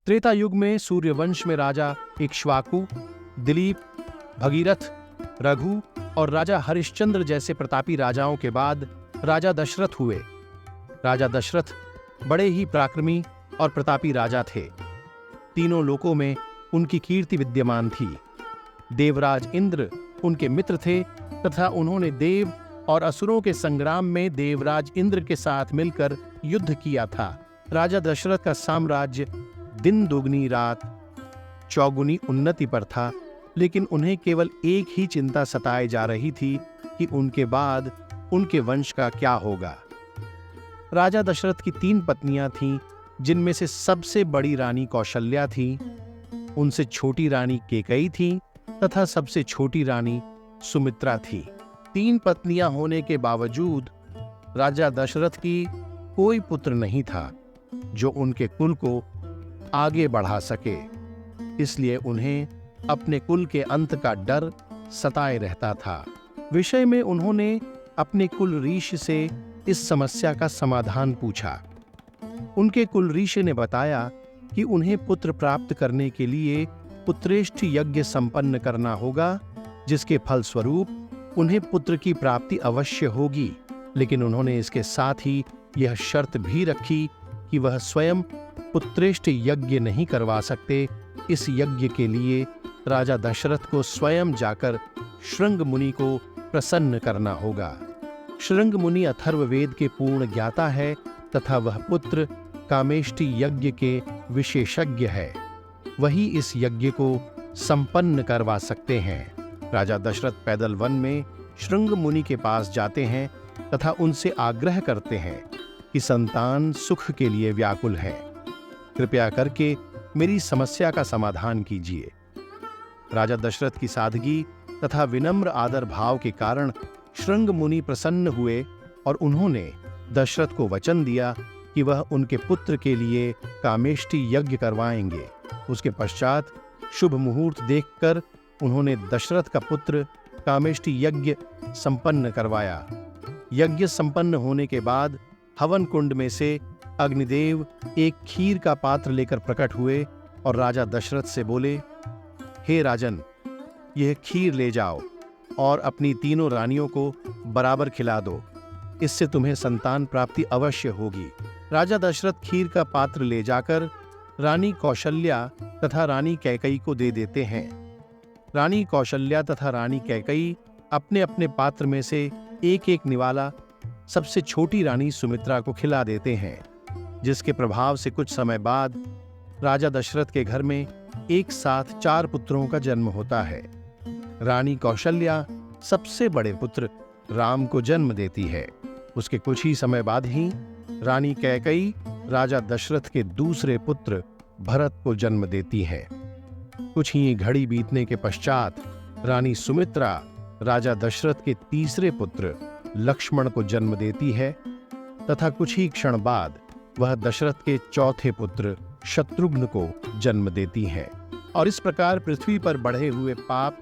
त्रेता युग में सूर्यवंश में राजा इक्ष्वाकु, दिलीप, भगीरथ, रघु और राजा हरिश्चंद्र जैसे प्रतापी राजाओं के बाद राजा दशरथ हुए। राजा दशरथ बड़े ही पराक्रमी और प्रतापी राजा थे। तीनों लोकों में उनकी कीर्ति विद्यमान थी। देवराज इंद्र उनके मित्र थे तथा उन्होंने देव और असुरों के संग्राम में देवराज इंद्र के साथ मिलकर युद्ध किया था। राजा दशरथ का साम्राज्य दिन दोगुनी रात चौगुनी उन्नति पर था, लेकिन उन्हें केवल एक ही चिंता सताए जा रही थी कि उनके बाद उनके वंश का क्या होगा। राजा दशरथ की 3 पत्नियां थीं, जिनमें से सबसे बड़ी रानी कौशल्या थी, उनसे छोटी रानी केकई थी तथा सबसे छोटी रानी सुमित्रा थी। 3 पत्नियां होने के बावजूद राजा दशरथ की कोई पुत्र नहीं था जो उनके कुल को आगे बढ़ा सके, इसलिए उन्हें अपने कुल के अंत का डर सताए रहता था। विषय में उन्होंने अपने कुल ऋषि से इस समस्या का समाधान पूछा। उनके कुल ऋषि ने बताया कि उन्हें पुत्र प्राप्त करने के लिए पुत्रेष्ठ यज्ञ संपन्न करना होगा, जिसके फलस्वरूप उन्हें पुत्र की प्राप्ति अवश्य होगी। लेकिन उन्होंने इसके साथ ही यह शर्त भी रखी कि वह स्वयं पुत्रेष्ठ यज्ञ नहीं करवा सकते। इस यज्ञ के लिए राजा दशरथ को स्वयं जाकर शृंग मुनि को प्रसन्न करना होगा। शृंग मुनि अथर्ववेद के पूर्ण ज्ञाता है तथा वह पुत्र कामेष्टि यज्ञ के विशेषज्ञ है। वही इस यज्ञ को संपन्न करवा सकते हैं। राजा दशरथ पैदल वन में शृंग मुनि के पास जाते हैं तथा उनसे आग्रह करते हैं कि संतान सुख के लिए व्याकुल है, कृपया करके मेरी समस्या का समाधान कीजिए। राजा दशरथ की सादगी तथा विनम्र आदर भाव के कारण शृंग मुनि प्रसन्न हुए और उन्होंने दशरथ को वचन दिया कि वह उनके पुत्र के लिए कामेष्टि यज्ञ करवाएंगे। उसके पश्चात शुभ मुहूर्त देखकर उन्होंने दशरथ का पुत्र कामेष्टि यज्ञ संपन्न करवाया। यज्ञ संपन्न होने के बाद हवन कुंड में से अग्निदेव एक खीर का पात्र लेकर प्रकट हुए और राजा दशरथ से बोले, हे राजन, यह खीर ले जाओ और अपनी तीनों रानियों को बराबर खिला दो, इससे तुम्हें संतान प्राप्ति अवश्य होगी। राजा दशरथ खीर का पात्र ले जाकर रानी कौशल्या तथा रानी कैकई को दे देते हैं। रानी कौशल्या तथा रानी कैकई अपने अपने पात्र में से एक एक निवाला सबसे छोटी रानी सुमित्रा को खिला देते हैं, जिसके प्रभाव से कुछ समय बाद राजा दशरथ के घर में एक साथ 4 पुत्रों का जन्म होता है। रानी कौशल्या सबसे बड़े पुत्र राम को जन्म देती है। उसके कुछ ही समय बाद ही रानी कैकई राजा दशरथ के दूसरे पुत्र भरत को जन्म देती है। कुछ ही घड़ी बीतने के पश्चात रानी सुमित्रा राजा दशरथ के तीसरे पुत्र लक्ष्मण को जन्म देती है तथा कुछ ही क्षण बाद वह दशरथ के चौथे पुत्र शत्रुघ्न को जन्म देती है। और इस प्रकार पृथ्वी पर बढ़े हुए पाप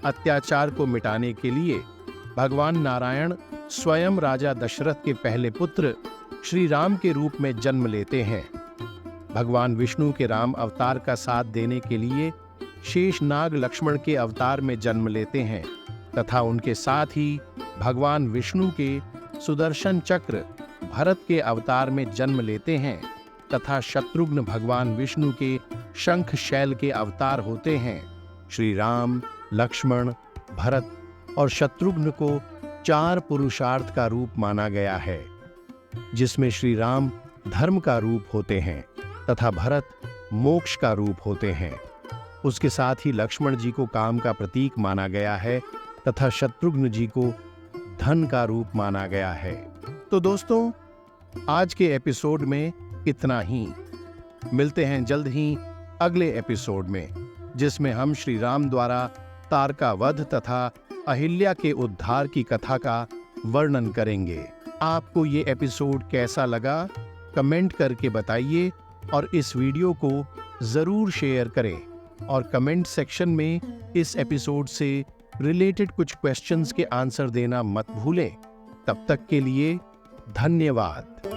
अत्याचार को मिटाने के लिए भगवान नारायण स्वयं राजा दशरथ के पहले पुत्र श्री राम के रूप में जन्म लेते हैं। भगवान विष्णु के राम अवतार का साथ देने के लिए शेषनाग लक्ष्मण के अवतार में जन्म लेते हैं तथा उनके साथ ही भगवान विष्णु के सुदर्शन चक्र भरत के अवतार में जन्म लेते हैं तथा शत्रुघ्न भगवान विष्णु के शंख शैल के अवतार होते हैं। श्री राम, लक्ष्मण, भरत और शत्रुघ्न को 4 पुरुषार्थ का रूप माना गया है, जिसमें श्री राम धर्म का रूप होते हैं तथा भरत मोक्ष का रूप होते हैं। उसके साथ ही लक्ष्मण जी को काम का प्रतीक माना गया है तथा शत्रुघ्न जी को धन का रूप माना गया है। तो दोस्तों, आज के एपिसोड में इतना ही। मिलते हैं जल्द ही अगले एपिसोड में, जिसमें हम श्री राम द्वारा तारका वध तथा अहिल्या के उद्धार की कथा का वर्णन करेंगे। आपको ये एपिसोड कैसा लगा कमेंट करके बताइए और इस वीडियो को जरूर शेयर करें और कमेंट सेक्शन में इस एपिसोड से रिलेटेड कुछ क्वेश्चंस के आंसर देना मत भूलें। तब तक के लिए धन्यवाद।